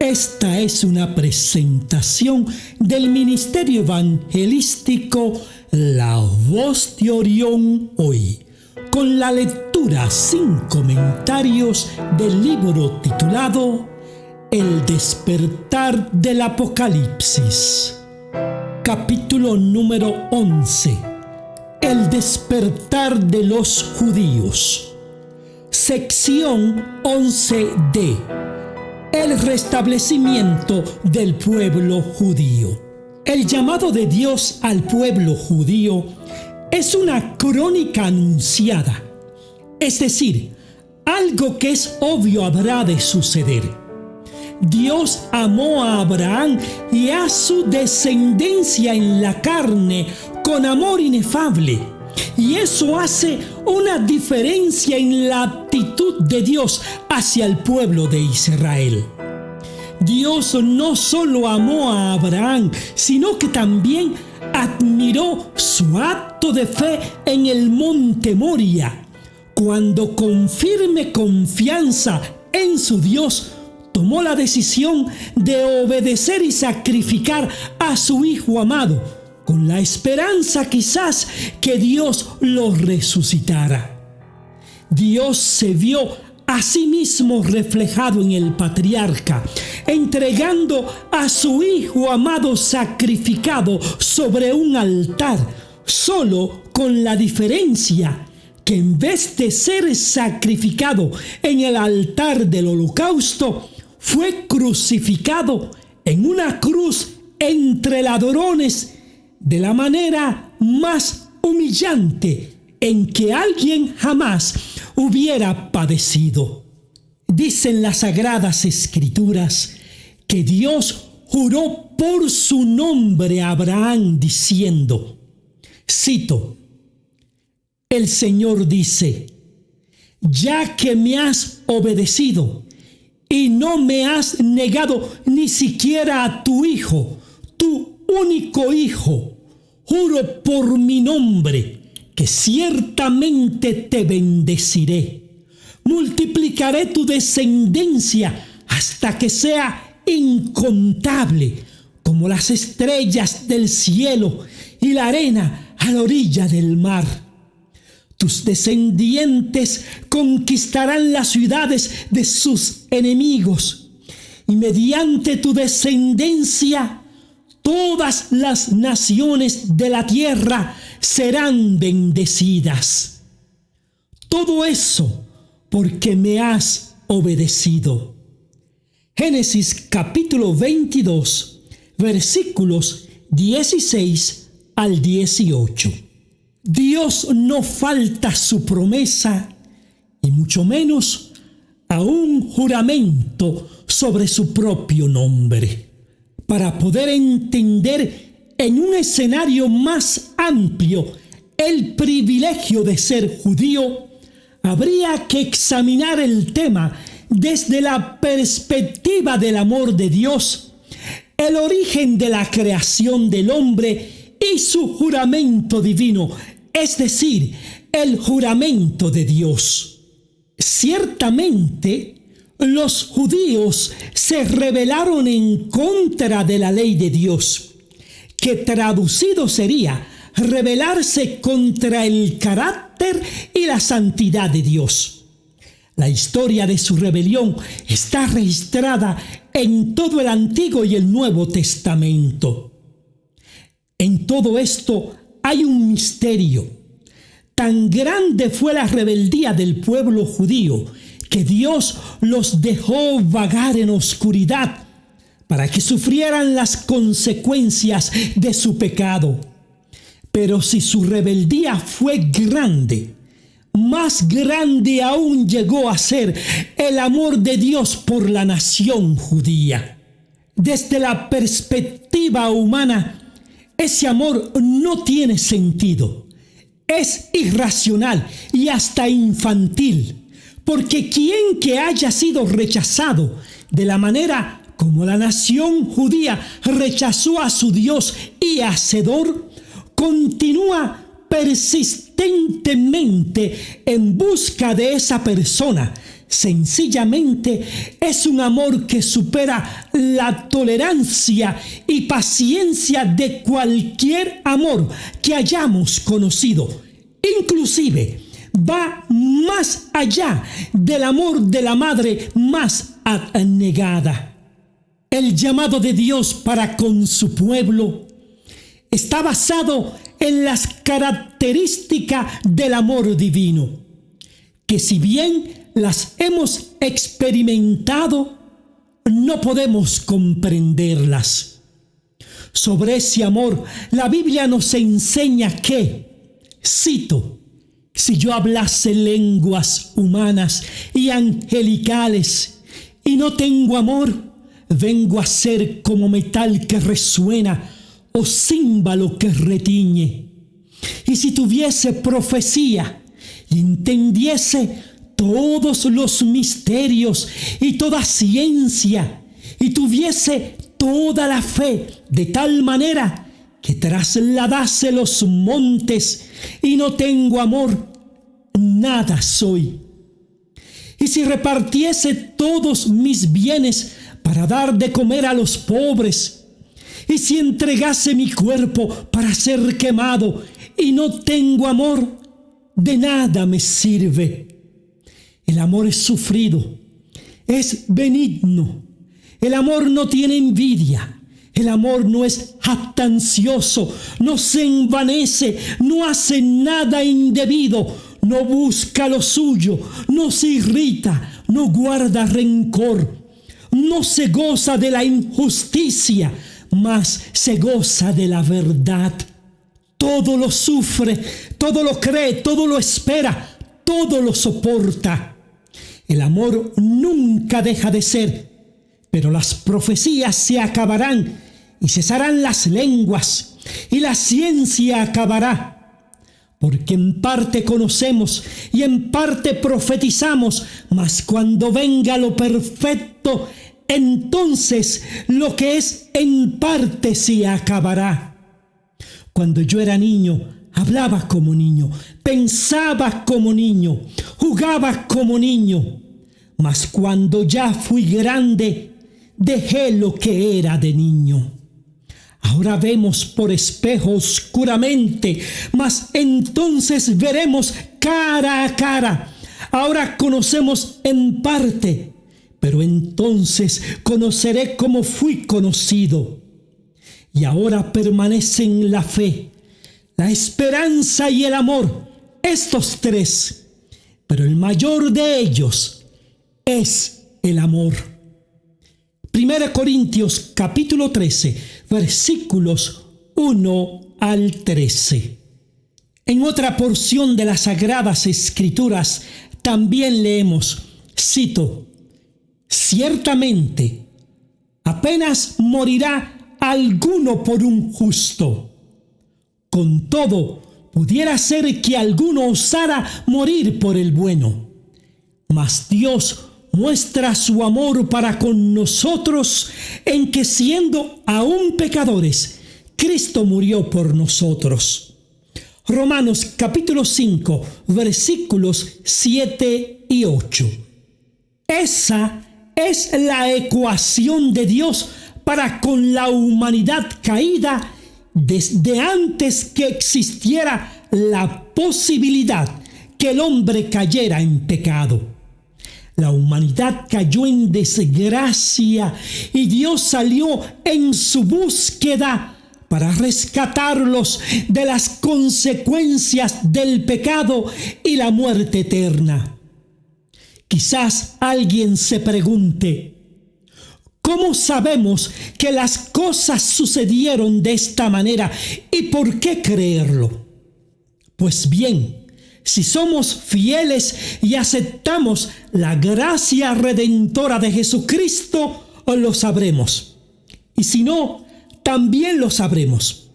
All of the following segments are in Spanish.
Esta es una presentación del Ministerio Evangelístico La Voz de Orión Hoy, con la lectura sin comentarios del libro titulado El despertar del Apocalipsis. Capítulo número 11. El despertar de los judíos. Sección 11D. El restablecimiento del pueblo judío. El llamado de Dios al pueblo judío es una crónica anunciada, es decir, algo que es obvio habrá de suceder. Dios amó a Abraham y a su descendencia en la carne con amor inefable, y eso hace una diferencia en la actitud de Dios hacia el pueblo de Israel. Dios no solo amó a Abraham, sino que también admiró su acto de fe en el monte Moria, cuando con firme confianza en su Dios tomó la decisión de obedecer y sacrificar a su hijo amado, con la esperanza quizás que Dios lo resucitara. Dios se vio a sí mismo reflejado en el patriarca, entregando a su hijo amado sacrificado sobre un altar, solo con la diferencia que en vez de ser sacrificado en el altar del holocausto, fue crucificado en una cruz entre ladrones, de la manera más humillante en que alguien jamás hubiera padecido. Dicen las Sagradas Escrituras que Dios juró por su nombre a Abraham diciendo, cito, el Señor dice, ya que me has obedecido y no me has negado ni siquiera a tu hijo, tu único hijo, juro por mi nombre que ciertamente te bendeciré. Multiplicaré tu descendencia hasta que sea incontable, como las estrellas del cielo y la arena a la orilla del mar. Tus descendientes conquistarán las ciudades de sus enemigos, y mediante tu descendencia todas las naciones de la tierra serán bendecidas. Todo eso porque me has obedecido. Génesis capítulo 22, versículos 16 al 18. Dios no falta su promesa, y mucho menos a un juramento sobre su propio nombre. Para poder entender en un escenario más amplio el privilegio de ser judío, habría que examinar el tema desde la perspectiva del amor de Dios, el origen de la creación del hombre y su juramento divino, es decir, el juramento de Dios. Ciertamente, los judíos se rebelaron en contra de la ley de Dios, que traducido sería rebelarse contra el carácter y la santidad de Dios. La historia de su rebelión está registrada en todo el Antiguo y el Nuevo Testamento. En todo esto hay un misterio. Tan grande fue la rebeldía del pueblo judío que Dios los dejó vagar en oscuridad para que sufrieran las consecuencias de su pecado. Pero si su rebeldía fue grande, más grande aún llegó a ser el amor de Dios por la nación judía. Desde la perspectiva humana, ese amor no tiene sentido. Es irracional y hasta infantil. Porque quien que haya sido rechazado de la manera como la nación judía rechazó a su Dios y Hacedor, continúa persistentemente en busca de esa persona Sencillamente es un amor que supera la tolerancia y paciencia de cualquier amor que hayamos conocido. Inclusive va más allá del amor de la madre más abnegada. El llamado de Dios para con su pueblo está basado en las características del amor divino, que si bien las hemos experimentado, no podemos comprenderlas. Sobre ese amor, la Biblia nos enseña que, cito, si yo hablase lenguas humanas y angelicales y no tengo amor, vengo a ser como metal que resuena o címbalo que retiñe. Y si tuviese profecía y entendiese todos los misterios y toda ciencia, y tuviese toda la fe de tal manera que trasladase los montes, y no tengo amor, nada soy. Y si repartiese todos mis bienes para dar de comer a los pobres, y si entregase mi cuerpo para ser quemado, y no tengo amor, de nada me sirve. El amor es sufrido, es benigno. El amor no tiene envidia. El amor no es jactancioso, no se envanece, no hace nada indebido, no busca lo suyo, no se irrita, no guarda rencor, no se goza de la injusticia, mas se goza de la verdad. Todo lo sufre, todo lo cree, todo lo espera, todo lo soporta. El amor nunca deja de ser, pero las profecías se acabarán y cesarán las lenguas y la ciencia acabará, porque en parte conocemos y en parte profetizamos, mas cuando venga lo perfecto, entonces lo que es en parte se acabará. Cuando yo era niño, hablaba como niño, pensaba como niño, jugaba como niño. Mas cuando ya fui grande, dejé lo que era de niño. Ahora vemos por espejo oscuramente, mas entonces veremos cara a cara. Ahora conocemos en parte, pero entonces conoceré como fui conocido. Y ahora permanecen la fe, la esperanza y el amor, estos tres, pero el mayor de ellos es el amor. 1 Corintios capítulo 13, versículos 1 al 13. En otra porción de las Sagradas Escrituras también leemos, cito, ciertamente apenas morirá alguno por un justo. Con todo, pudiera ser que alguno osara morir por el bueno. Mas Dios muestra su amor para con nosotros en que siendo aún pecadores, Cristo murió por nosotros. Romanos capítulo 5, versículos 7 y 8. Esa es la ecuación de Dios para con la humanidad caída desde antes que existiera la posibilidad que el hombre cayera en pecado. La humanidad cayó en desgracia y Dios salió en su búsqueda para rescatarlos de las consecuencias del pecado y la muerte eterna. Quizás alguien se pregunte, ¿cómo sabemos que las cosas sucedieron de esta manera y por qué creerlo? Pues bien, si somos fieles y aceptamos la gracia redentora de Jesucristo, lo sabremos. Y si no, también lo sabremos.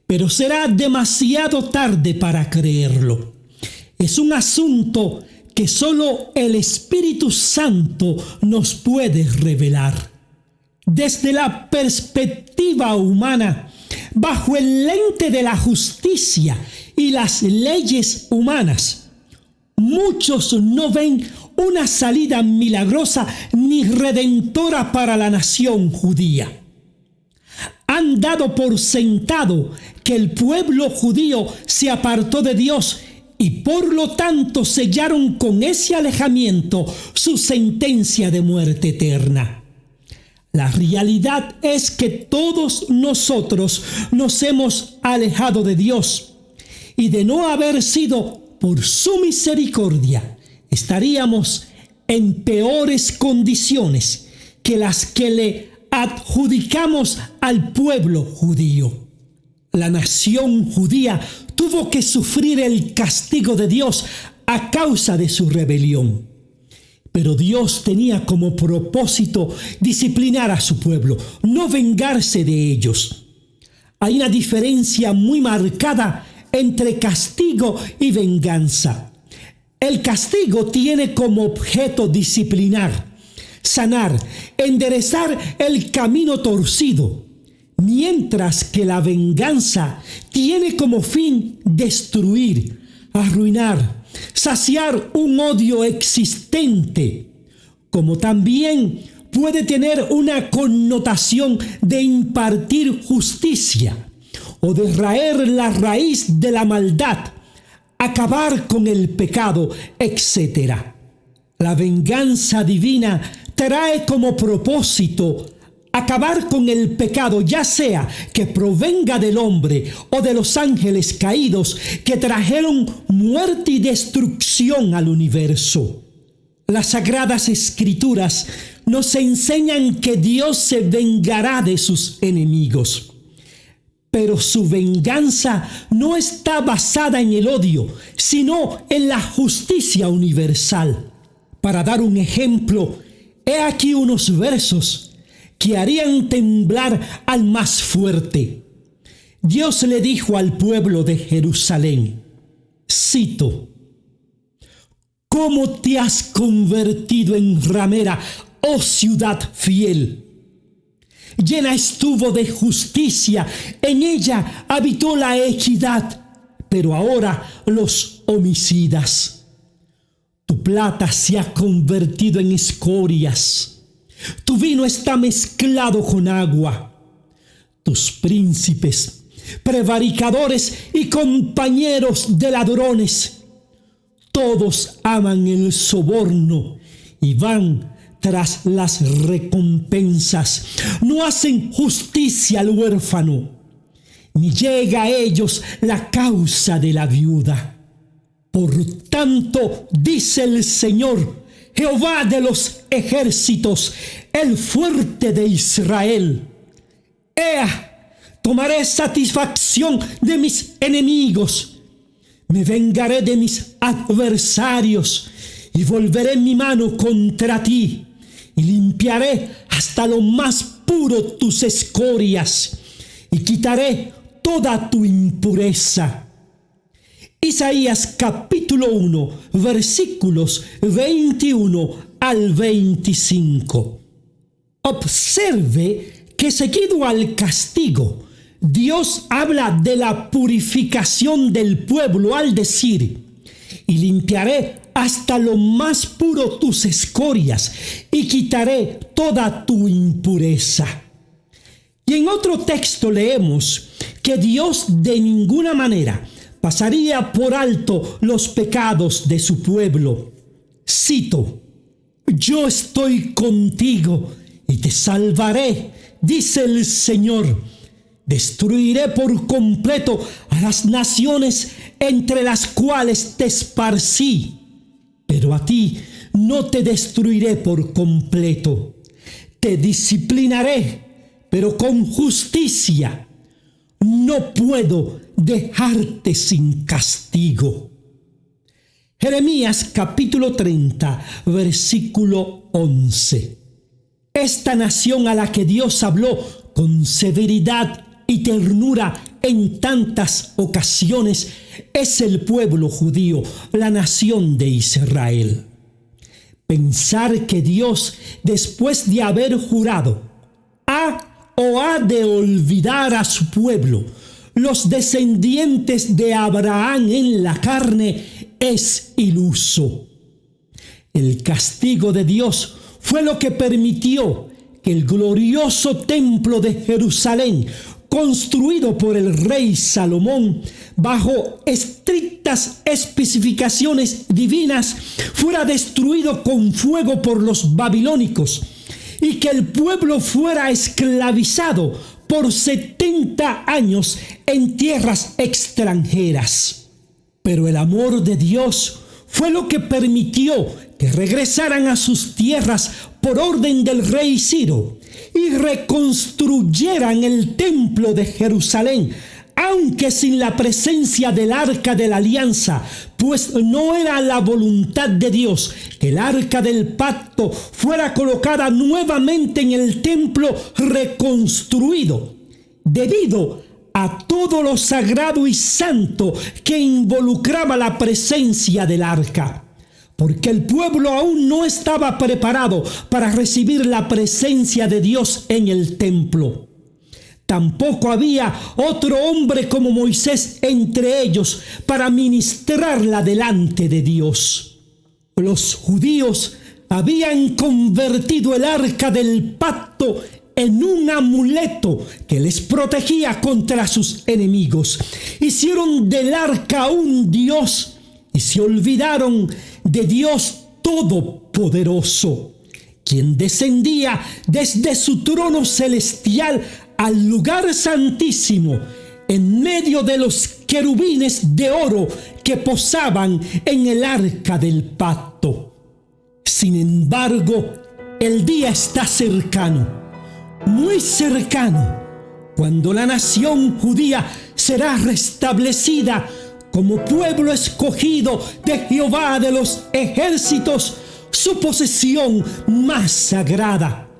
Pero será demasiado tarde para creerlo. Es un asunto que solo el Espíritu Santo nos puede revelar. Desde la perspectiva humana, bajo el lente de la justicia y las leyes humanas, muchos no ven una salida milagrosa ni redentora para la nación judía. Han dado por sentado que el pueblo judío se apartó de Dios y por lo tanto sellaron con ese alejamiento su sentencia de muerte eterna. La realidad es que todos nosotros nos hemos alejado de Dios y de no haber sido por su misericordia, estaríamos en peores condiciones que las que le adjudicamos al pueblo judío. La nación judía tuvo que sufrir el castigo de Dios a causa de su rebelión. Pero Dios tenía como propósito disciplinar a su pueblo, no vengarse de ellos. Hay una diferencia muy marcada entre castigo y venganza. El castigo tiene como objeto disciplinar, sanar, enderezar el camino torcido, mientras que la venganza tiene como fin destruir, arruinar, saciar un odio existente, como también puede tener una connotación de impartir justicia o de raer la raíz de la maldad, acabar con el pecado, etc. La venganza divina trae como propósito acabar con el pecado, ya sea que provenga del hombre o de los ángeles caídos que trajeron muerte y destrucción al universo. Las Sagradas Escrituras nos enseñan que Dios se vengará de sus enemigos. Pero su venganza no está basada en el odio, sino en la justicia universal. Para dar un ejemplo, he aquí unos versos que harían temblar al más fuerte. Dios le dijo al pueblo de Jerusalén, cito: ¿Cómo te has convertido en ramera, oh ciudad fiel? Llena estuvo de justicia, en ella habitó la equidad, pero ahora los homicidas. Tu plata se ha convertido en escorias. Tu vino está mezclado con agua. Tus príncipes, prevaricadores y compañeros de ladrones, todos aman el soborno y van tras las recompensas. No hacen justicia al huérfano, ni llega a ellos la causa de la viuda. Por tanto, dice el Señor, Jehová de los ejércitos, el fuerte de Israel: ¡Ea! Tomaré satisfacción de mis enemigos, me vengaré de mis adversarios y volveré mi mano contra ti y limpiaré hasta lo más puro tus escorias y quitaré toda tu impureza. Isaías capítulo 1, versículos 21 al 25. Observe que seguido al castigo, Dios habla de la purificación del pueblo al decir: y limpiaré hasta lo más puro tus escorias y quitaré toda tu impureza. Y en otro texto leemos que Dios de ninguna manera pasaría por alto los pecados de su pueblo. Cito: yo estoy contigo y te salvaré, dice el Señor. Destruiré por completo a las naciones entre las cuales te esparcí, pero a ti no te destruiré por completo. Te disciplinaré, pero con justicia. No puedo dejarte sin castigo. Jeremías capítulo 30, versículo 11. Esta nación a la que Dios habló con severidad y ternura en tantas ocasiones es el pueblo judío, la nación de Israel. Pensar que Dios, después de haber jurado, ha de olvidar a su pueblo, los descendientes de Abraham en la carne, es iluso. El castigo de Dios fue lo que permitió que el glorioso templo de Jerusalén, construido por el rey Salomón bajo estrictas especificaciones divinas, fuera destruido con fuego por los babilónicos y que el pueblo fuera esclavizado por 70 años en tierras extranjeras. Pero el amor de Dios fue lo que permitió que regresaran a sus tierras por orden del rey Ciro y reconstruyeran el templo de Jerusalén, aunque sin la presencia del arca de la alianza, pues no era la voluntad de Dios que el arca del pacto fuera colocada nuevamente en el templo reconstruido, debido a todo lo sagrado y santo que involucraba la presencia del arca, porque el pueblo aún no estaba preparado para recibir la presencia de Dios en el templo. Tampoco había otro hombre como Moisés entre ellos para ministrarla delante de Dios. Los judíos habían convertido el arca del pacto en un amuleto que les protegía contra sus enemigos. Hicieron del arca un dios y se olvidaron de Dios Todopoderoso, quien descendía desde su trono celestial al lugar santísimo en medio de los querubines de oro que posaban en el arca del pacto. Sin embargo, el día está cercano, muy cercano, cuando la nación judía será restablecida como pueblo escogido de Jehová de los ejércitos, su posesión más sagrada,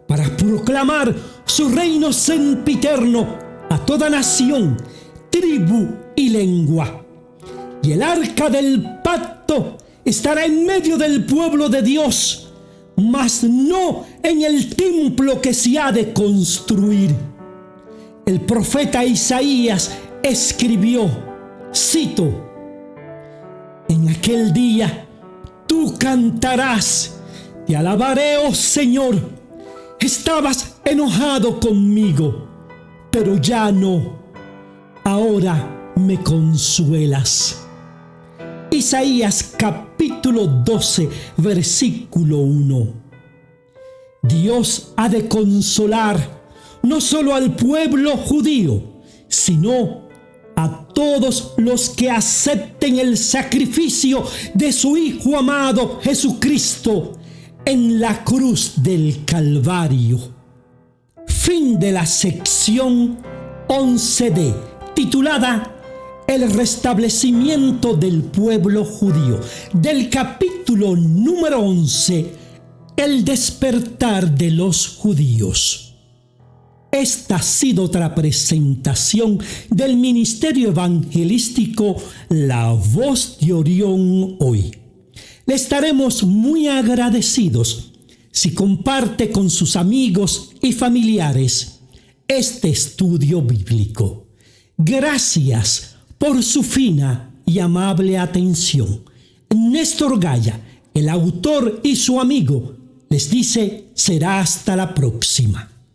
para proclamar su reino sempiterno a toda nación, tribu y lengua. Y el arca del pacto estará en medio del pueblo de Dios, mas no en el templo que se ha de construir. El profeta Isaías escribió, cito: en aquel día tú cantarás, te alabaré, oh Señor. Estabas enojado conmigo, pero ya no. Ahora me consuelas. Isaías capítulo 12, versículo 1. Dios ha de consolar no solo al pueblo judío, sino a todos los que acepten el sacrificio de su Hijo amado Jesucristo en la cruz del Calvario. Fin de la sección 11D, titulada El restablecimiento del pueblo judío, del capítulo número 11, El despertar de los judíos. Esta ha sido otra presentación del Ministerio Evangelístico La Voz de Orión Hoy. Le estaremos muy agradecidos si comparte con sus amigos y familiares este estudio bíblico. Gracias por su fina y amable atención. Néstor Gaya, el autor y su amigo, les dice: será hasta la próxima.